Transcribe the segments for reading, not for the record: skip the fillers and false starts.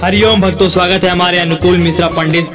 हरिओम भक्तों, स्वागत है हमारे अनुकूल मिश्रा पंडित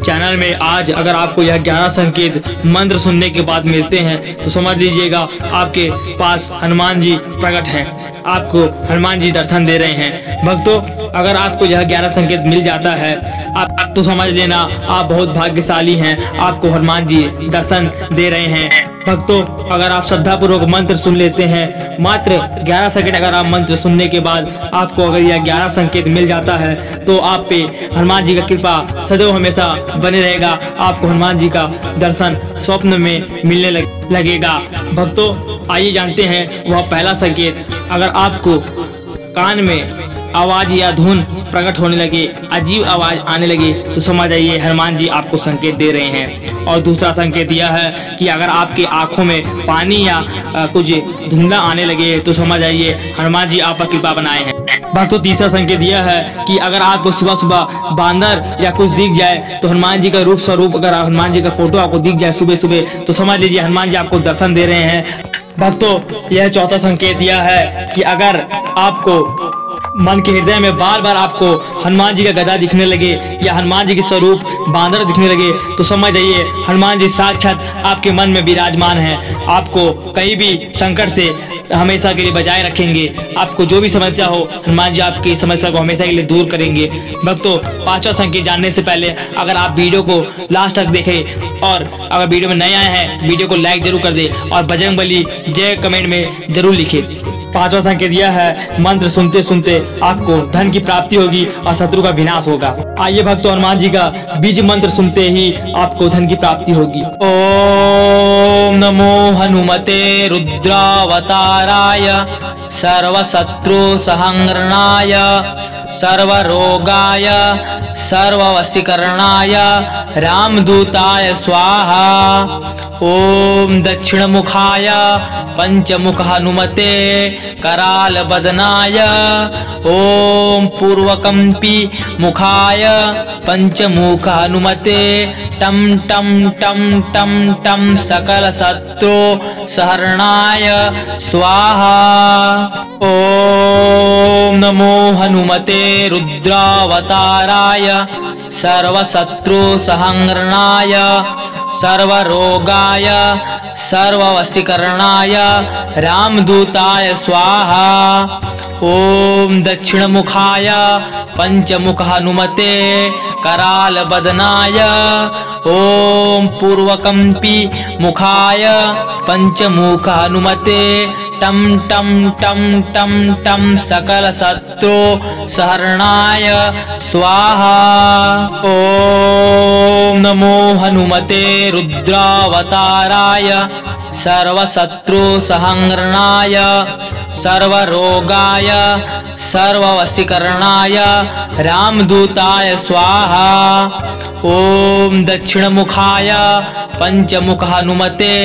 चैनल में। आज अगर आपको यह 11 संकेत मंत्र सुनने के बाद मिलते हैं तो समझ लीजिएगा आपके पास हनुमान जी प्रकट हैं, आपको हनुमान जी दर्शन दे रहे हैं। भक्तों, अगर आपको यह 11 संकेत मिल जाता है आप तो समझ लेना आप बहुत भाग्यशाली हैं, आपको हनुमान जी दर्शन दे रहे हैं। भक्तों, अगर आप श्रद्धापूर्वक मंत्र सुन लेते हैं, मात्र 11 सेकंड अगर आप मंत्र सुनने के बाद आपको अगर यह 11 संकेत मिल जाता है तो आप पे हनुमान जी का कृपा सदैव हमेशा बने रहेगा। आपको हनुमान जी का दर्शन स्वप्न में मिलने लगेगा। भक्तों, आइए जानते हैं वह पहला संकेत। अगर आपको कान में आवाज या धुन प्रकट होने लगे, अजीब आवाज आने लगे तो समझ आइए हनुमान जी आपको संकेत दे रहे हैं। और दूसरा संकेत यह है कि अगर आपके आंखों में पानी या कुछ धुंधला आने लगे तो समझ आइए हनुमान जी आप पर कृपा बनाए हैं। भक्तों, तीसरा संकेत यह है कि अगर आपको सुबह सुबह बांदर या कुछ दिख जाए तो हनुमान जी का रूप स्वरूप, अगर हनुमान जी का फोटो आपको दिख जाए सुबह सुबह तो समझ लीजिए हनुमान जी आपको दर्शन दे रहे हैं। भक्तों, यह चौथा संकेत यह है कि अगर आपको मन के हृदय में बार बार आपको हनुमान जी का गदा दिखने लगे या हनुमान जी के स्वरूप बांदर दिखने लगे तो समझ जाइए हनुमान जी साक्षात आपके मन में विराजमान है, आपको कहीं भी संकट से हमेशा के लिए बचाए रखेंगे। आपको जो भी समस्या हो हनुमान जी आपकी समस्या को हमेशा के लिए दूर करेंगे। भक्तों, पांचवा संकेत जानने से पहले अगर आप वीडियो को लास्ट तक देखें और अगर वीडियो में नए आए हैं तो वीडियो को लाइक जरूर कर दे और बजरंगबली जय कमेंट में जरूर लिखे। पांचवा संकेत यह है, मंत्र सुनते सुनते आपको धन की प्राप्ति होगी और शत्रु का विनाश होगा। आइए भक्तों, हनुमान जी का बीज मंत्र सुनते ही आपको धन की प्राप्ति होगी। ओम नमो हनुमते रुद्रावताराय सर्वशत्रु सहंग्रणाय सर्वरोगाय सर्ववशीकरणाय रामदूताय स्वाहा। ओम दक्षिणमुखाय पंचमुख हनुमते कराल बदनाय ओम पूर्वकंपी मुखाय पंचमुख हनुमते टम टम टम टम टम सकल शत्रु सहरणाय स्वाहा। ओम नमो हनुमते रुद्रावताराय सर्वशत्रु सहंग्रणाय सर्वरोगाय सर्ववशीकरणाय रामदूताय स्वाहा। ओम दक्षिणमुखाय पंचमुख हनुमते कराल बदनाय ओम पूर्वकंपी मुखाय पंचमुख हनुमते टम टम टम टम टम सकल शत्रु सहरणाय स्वाहा। ओम नमो हनुमते रुद्रावताराय सर्वशत्रु सहंग्रणाय सर्वरोगाय सर्ववशीकरणाय रामदूताय स्वाहा। ओम दक्षिणमुखाय पंचमुख हनुमते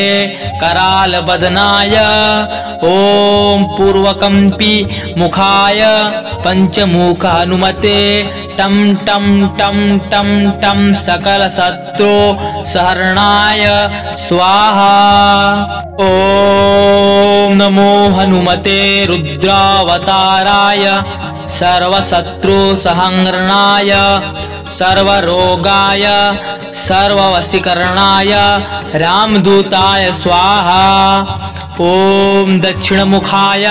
कराल बदनाय ओम पूर्वकंपी मुखाय पंचमुख हनुमते टम टम टम टम टम सकल शत्रु सहरणाय स्वाहा। ओम नमो हनुमते रुद्रावताराय सर्वशत्रु सहंग्रणाय सर्वरोगाय सर्ववशीकरणाय रामदूताय स्वाहा। ओम दक्षिणमुखाय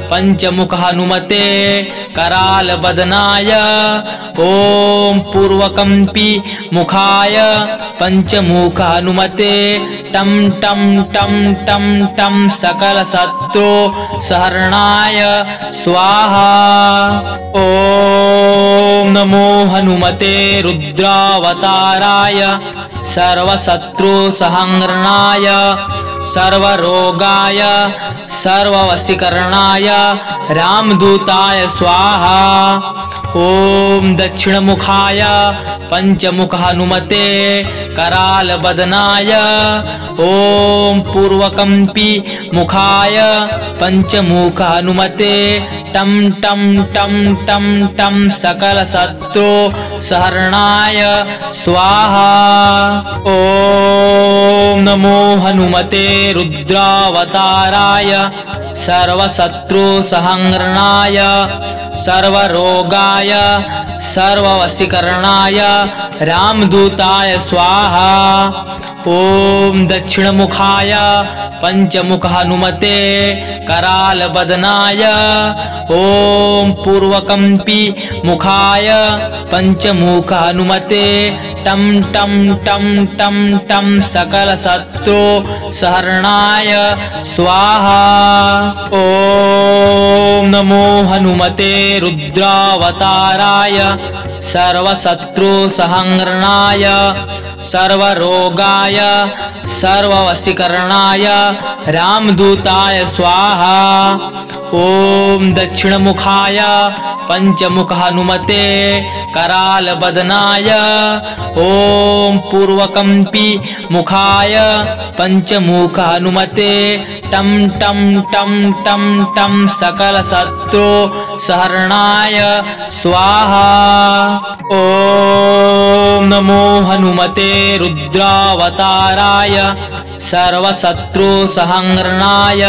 पंचमुख हनुमते कराल बदनाय ओम पूर्वकंपी मुखाय पंचमुख हनुमते टम टम टम टम टम सकल शत्रु सहरणाय स्वाहा। ओम नमो हनुमते रुद्रावताराय सर्वशत्रु सहंग्रणाय सर्वरोगाय सर्ववशीकरणाय रामदूताय स्वाहा। ओम दक्षिणमुखाय पंचमुख हनुमते कराल बदनाय ओम पूर्वकंपी मुखाय पंचमुख हनुमते टम टम टम टम टम सकल शत्रु सहरणाय स्वाहा। ओम नमो हनुमते रुद्रावताराय सर्वशत्रु सहंग्रणाय सर्वरोगाय सर्ववशीकरणाय रामदूताय स्वाहा। ओम दक्षिणमुखाय पंचमुख हनुमते करालबदनाय। ओम पूर्वकंपी मुखाय पंचमुख हनुमते टम टम टम टम टम सकल शत्रु सहरणाय स्वाहा। ओम नमो हनुमते रुद्रावताराय सर्वशत्रु सहंग्रणाय सर्वरोगाय सर्ववशीकरणाय रामदूताय स्वाहा। ओम दक्षिणमुखाय पंचमुख हनुमते करालबदनाय। ओम पूर्वकंपी मुखाय पंचमुख हनुमते टम टम टम टम टम सकल शत्रु सहरणाय स्वाहा। ओम नमो हनुमते रुद्रावताराय सर्वशत्रु सहंग्रणाय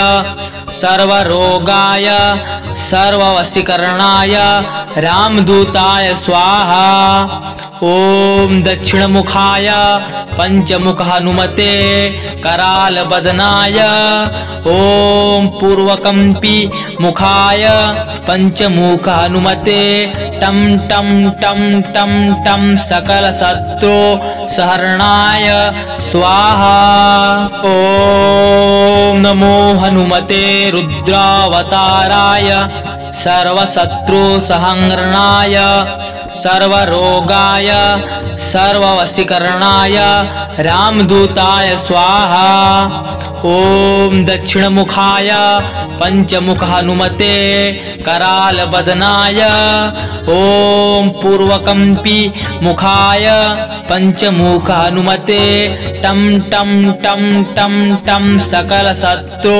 सर्वरोगाय सर्ववशीकरणाय रामदूताय स्वाहा। ओम दक्षिणमुखाय पंचमुख हनुमते करालबदनाय। ओम पूर्वकंपी मुखाय पंचमुख हनुमते टम टम टम टम टम सकल शत्रु सहरणाय स्वाहा। ओम नमो हनुमते रुद्रावताराय सर्वशत्रु सहंग्रणाय सर्वरोगाय सर्ववशीकरणाय रामदूताय स्वाहा। ओम दक्षिणमुखाय पंचमुख हनुमते करालबदनाय। ओम पूर्वकंपी मुखाय पंचमुख हनुमते टम टम टम टम टम सकल शत्रु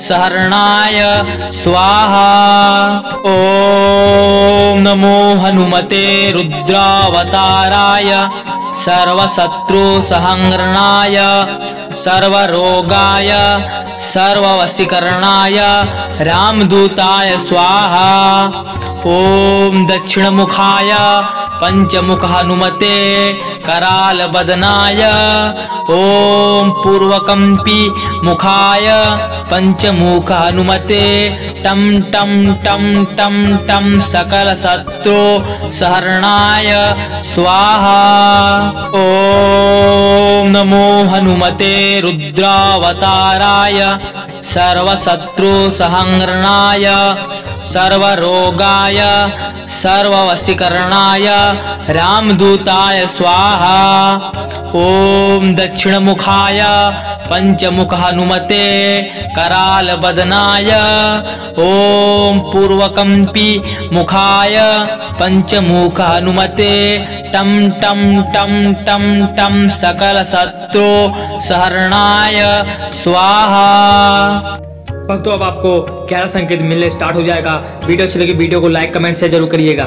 सहरणाय स्वाहा। ओम नमो हनुमते रुद्रावताराय सर्वशत्रु सहंग्रणाय सर्वरोगाय सर्ववशीकरणाय रामदूताय स्वाहा। ओम दक्षिणमुखाय पंचमुख हनुमते करालबदनाय। ओम पूर्वकंपी मुखाय पंचमुख हनुमते टम टम टम टम टम सकल शत्रु सहरणाय स्वाहा। ओम नमो हनुमते रुद्रावताराय सर्वशत्रु सहंग्रणाय सर्वरोगाय सर्ववशीकरणाय रामदूताय स्वाहा। ओम दक्षिणमुखाय पंचमुख हनुमते करालबदनाय। ओम पूर्वकंपी मुखाय पंचमुख हनुमते टम टम टम टम टम सकल शत्रु सहरणाय स्वाहा। भक्तों अब आपको 11 संकेत मिलने स्टार्ट हो जाएगा। वीडियो अच्छी लगी वीडियो को लाइक कमेंट शेयर जरूर करिएगा।